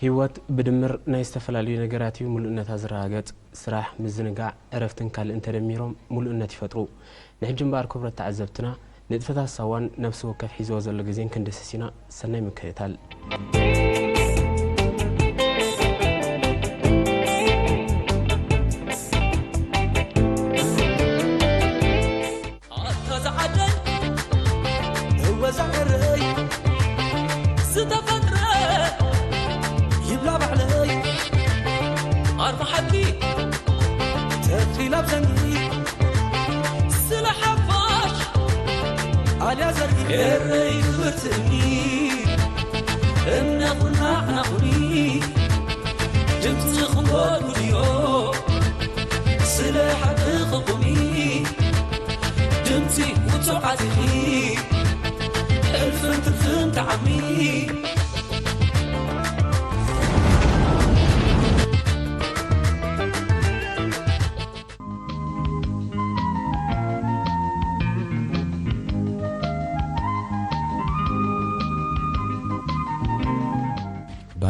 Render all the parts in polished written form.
ህይወት بدمر نايستفلاليو ነገራቲው ሙሉእነት አዝራገጥ ስራሕ ምዝንጋዕ ዕረፍትን ካልእን ተደሚሮም ሙሉእነት ይፈጥሩ ንሕጅም ባር ክብረት ተዓዘብትና ንጥፈታ ሳዋን ነፍስ ወከፍ ሒዞ ዘሎ ግዜን ክንደስሲና ሰናይ ምክህታል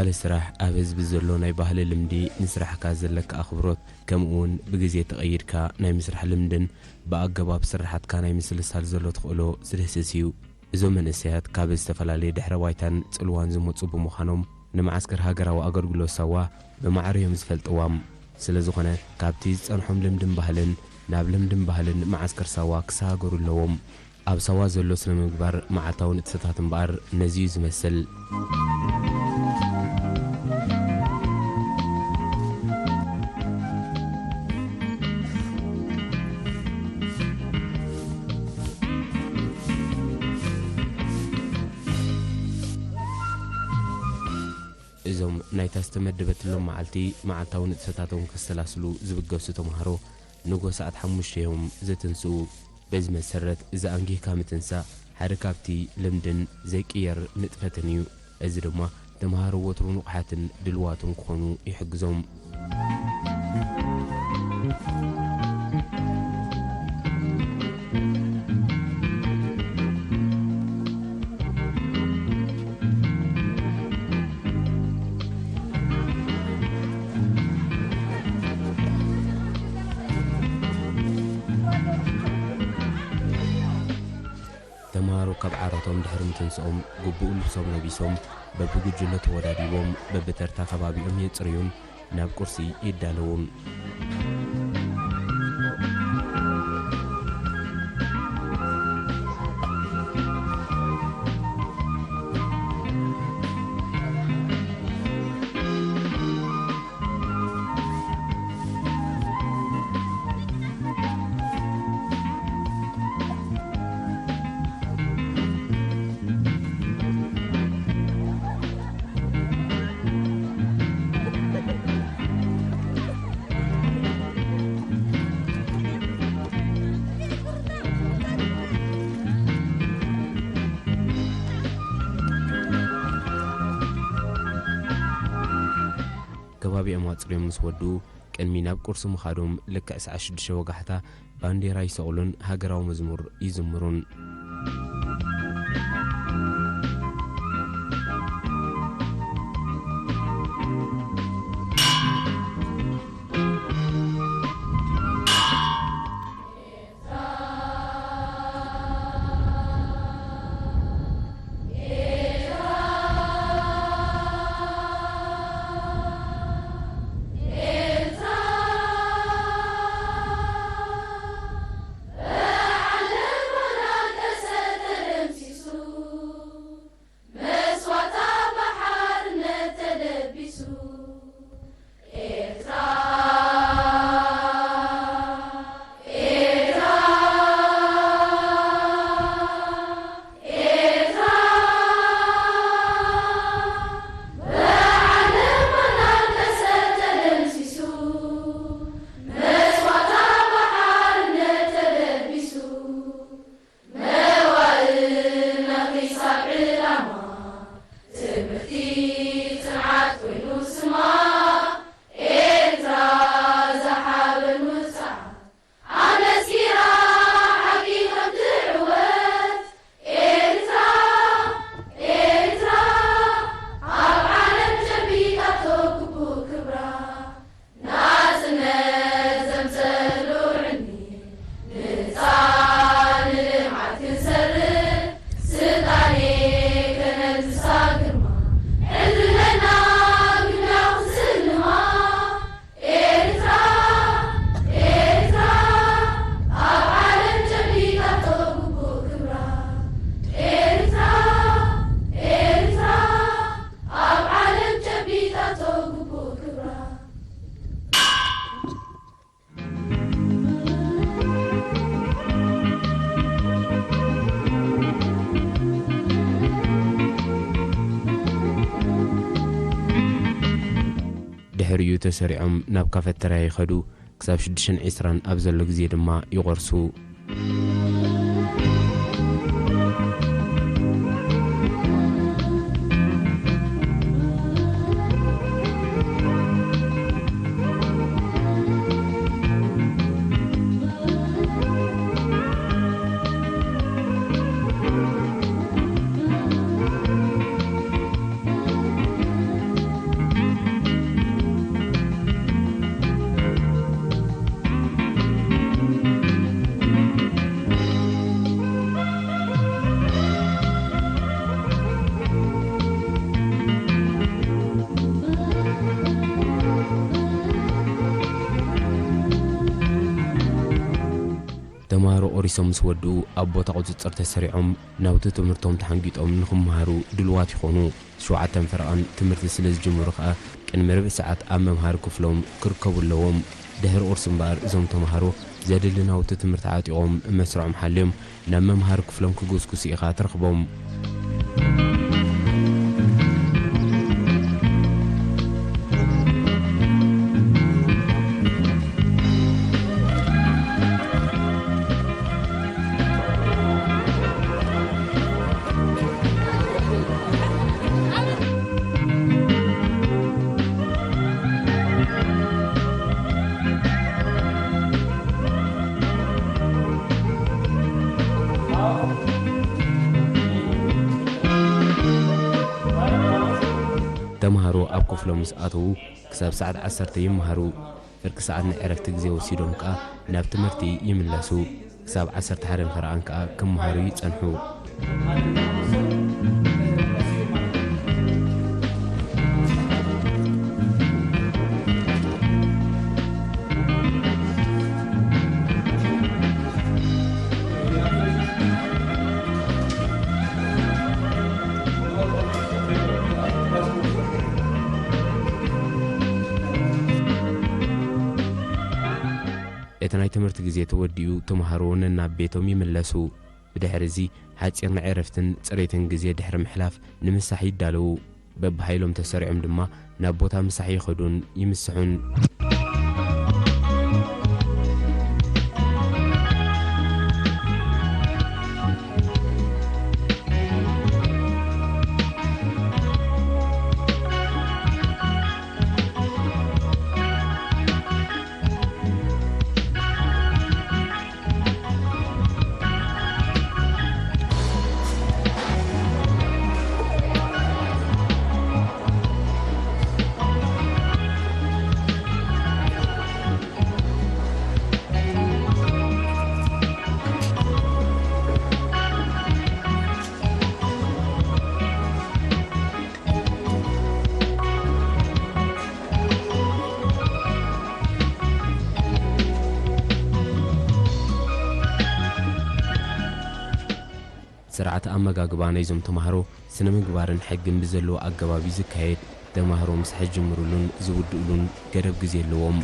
ባህል ስራሕ አብዝ ብዘሎ ናይ ባህል ልምዲ ንስራሕካ ዘለካ አኽብሮት ከምኡን ብግዜ ተቀይድካ ናይ ምስራሕ ልምድን በአገባብ ስራሕትካ ናይ ምስልሳል ዘሎ ተኽእሎ ዝደስስዩ እዞም መንእሰያት ካብ ዝተፈላለዩ ድሕረ ባይታን ጽልዋን ዝመጹ ብምዃኖም ንማዓስከር ሃገራዊ አገልግሎት ሰዋ ብማዕርዮም ዝፈልጥዋም ስለዝኾነ ካብቲ ዝጸንሖም ልምድን ባህልን ናብ ልምድን ባህልን ማዓስከር ሰዋ ክሳገሩ ኣለዎም ኣብ ሰዋ ዘሎ ስነ ምግባር መዓልታዊ ንጥፈታት እምበር ነዚዩ ዝመስል እዞም ናይታ ዝተመደበትሎም መዓልቲ መዓልታዊ ንጥፈታቶም ከሰላስሉ ዝብገሱ ተምሃሮ ንጎ ሰዓት 5 ዮም ዘትንስኡ በዚ መሰረት እዛ አንጊካ ምትንሳ ሓደ ካብቲ ልምድን ዘይቅየር ንጥፈትን እዩ እዚ ድማ ተምሃሮ ወትሩ ንቑሓትን ድልዋትን ክኾኑ ይሕግዞም تمارو كاب عارتهم دحرم تنسهم قبول لبسهم نبيسهم ببجلة توداديهم ببترتا خبابيهم يتريون ناب كرسي يدالون كبابي أمواتريم مسودو كان ميناب قرص مخادم لك أسعش دشوقحتا بانديراي سغلون هاقراو مزمور يزمرون علم ولا كسد ድሕሪኡ ተሰሪዖም ናብ ካፈተርያ ይኸዱ ክሳብ 6:20 ኣብ ዘሎ ግዜ ድማ ይቆርሱ ተማሃሮ ኦሪሶም ምስ ወድኡ ኣብ ቦታ ቁፅፅር ተሰሪዖም ናውቲ ትምህርቶም ተሓንጊጦም ንኽመሃሩ ድልዋት ይኾኑ 7 ፈረቓን ትምህርቲ ስለ ዝጅምሩ ከዓ ቅድሚ ርብዕ ሰዓት ኣብ መምሃሪ ክፍሎም ክርከቡ ኣለዎም ድሕሪ ቁርሲ እምበር እዞም ተምሃሮ ዘድሊ ናውቲ ትምህርቲ ዓጢቖም መስርዖም ሓልዮም ናብ መምሃሪ ክፍሎም ክጉስጉሱ ኢኻ ትረኽቦም ተምሃሮ ኣብ ክፍሎም ምስ ኣተዉ ክሳብ ሰዓት 10 ይመሃሩ ፍርቂ ሰዓት ንዕረፍቲ ግዜ ወሲዶም ከዓ ናብ ትምህርቲ ይምለሱ ክሳብ 11 ፈረቓን ከዓ ክመሃሩ ይጸንሑ እተናይ ትምህርቲ ግዜ ተወዲኡ ተምሃሮ ናብ ቤቶም ይምለሱ ብድሕሪዚ ሓፂር ዕረፍትን ፅሬትን ግዜ ድሕሪ ምሕላፍ ንምሳሕ ይዳለዉ በብሃይሎም ተሰሪዖም ድማ ናብ ቦታ ምሳሕ ይኸዱን ይምስሑን ስርዓት ኣመጋግባ ናይዞም ተምሃሮ ስነ ምግባርን ሕግን ብዘለዎ ኣገባብ ዝካየድ ተምሃሮ ምስ ሕጅምሩሉን ዝውድኡሉን ገደብ ግዜ ኣለዎም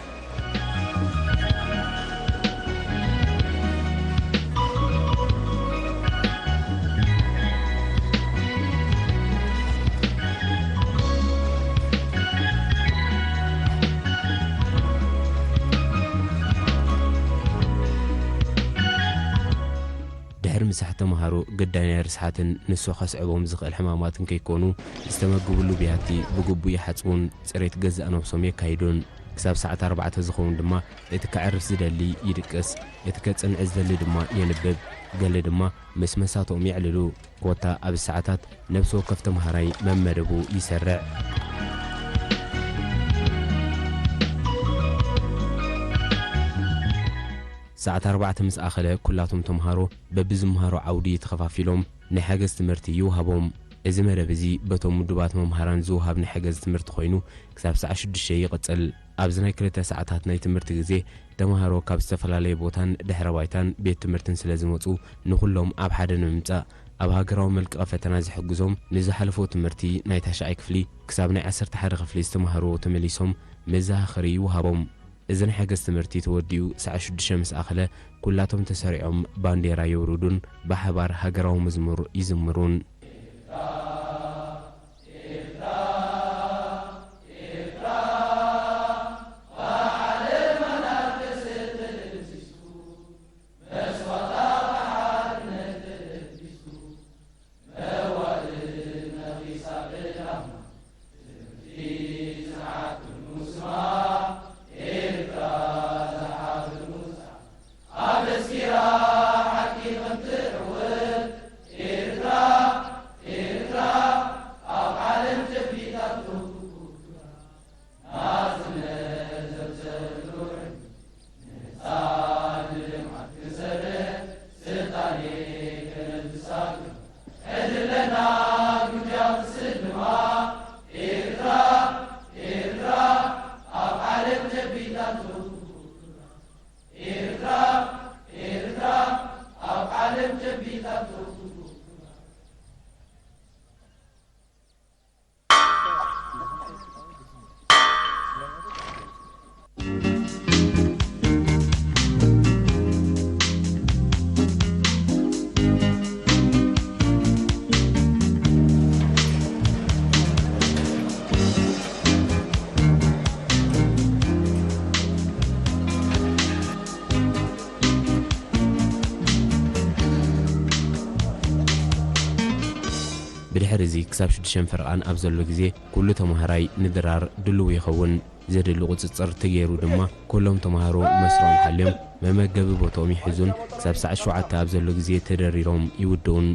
مسح تمهارو قدانا رسحاتن نسو خسعبهم زخل حماماتن كيكونو استمقبلو بياتي بقبو يحاتون سريت قز أنوصوم يكايدون كساب ساعة 4 زخون دما يتكعرف زدالي يدكس يتكتسن عزدالي دما ينبب قال دما مسمساتهم يعللو كوتا أب الساعتات نفسو كف تمهاري ممربو يسرع ساعة 4 مس آخله كلاتهم تمهارو ببزمهارو عودي تخفافيلهم نحجز تمرتي يوهبهم إذا مربزي بتوم مدوبات ممهران زوهب نحجز تمرت خوينو كسب ساعة 6 قتل أبزنا كلتا ساعات ناي تمرت جزيه تمهارو كاب استفلالي بوتان دحروايتان بيت تمرتن سلازموتو نخلهم أب حدا نمتا أب هاجراو ملك أفتنا زحجزهم نزحلفو تمرتي ناي تشعي كفلي كسبنا 10 خفلي استمهارو تمليسهم مزها خري يوهبهم إذن حاجز تمرتي توديو ساعة 6 مس آخله كلاتهم تسارعهم بانديرا يورودون بحبار هاجراو مزمور يزمرون ድሕሪዚ ክሳብ 6 ፍርቓን ኣብ ዘሎ ግዜ ኩሉ ተማሃራይ ንድራር ድልው ይኸውን ዘድሊ ቁፅፅር ተገይሩ ድማ ኩሎም ተማሃሮ መስሮም ሓልዮም መመገቢ ቦታኦም ይሕዙን ክሳብ ሰዓት 7 ኣብ ዘሎ ግዜ ተደሪሮም ይውድኡን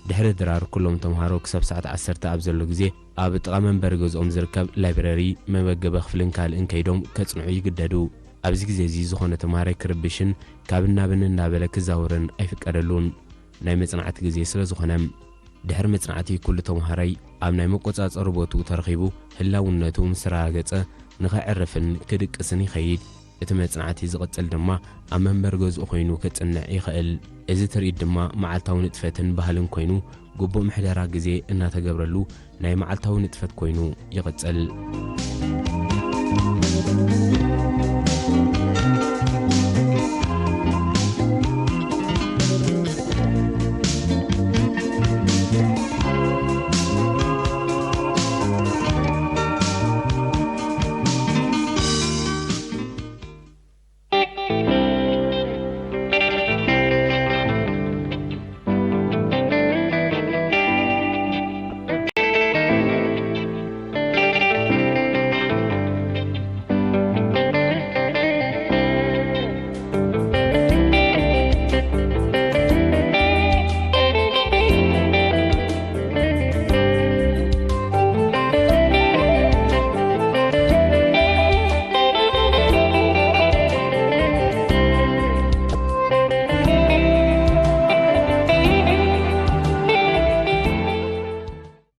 ድሕሪ ድራር ኩሎም ተምሃሮ ክሳብ ሰዓት 10 ኣብ ዘሎ ግዜ ኣብ ጥቓ መንበሪ ገዝኦም ዝርከብ ላይብረሪ መመገቢ ክፍልን ካልእን ከይዶም ከጽንዑ ይግደዱ ኣብዚ ግዜ እዚ ዝኾነ ተምሃራይ ክርብሽን ካብ ናብን እናበለ ክዛውርን ኣይፍቀደሉን ናይ መጽናዕቲ ግዜ ስለ ዝኾነ ድሕሪ መጽናዕቲ ኩሉ ተምሃራይ ኣብ ናይ መቆጻጸሪ ቦታኡ ተረኺቡ ህላውነቱ ምስ ረጋገጸ ንኸዕርፍን ክድቅስን ይኸይድ እቲ መጽናዕቲ ዝቕጽል ድማ ኣብ መንበሪ ገዝኡ ኮይኑ ክጽንዕ ይኽእል እዚ ትርኢት ድማ መዓልታዊ ንጥፈትን ባህልን ኮይኑ ግቡእ ምሕደራ ግዜ እናተገብረሉ ናይ መዓልታዊ ንጥፈት ኮይኑ ይቕጽል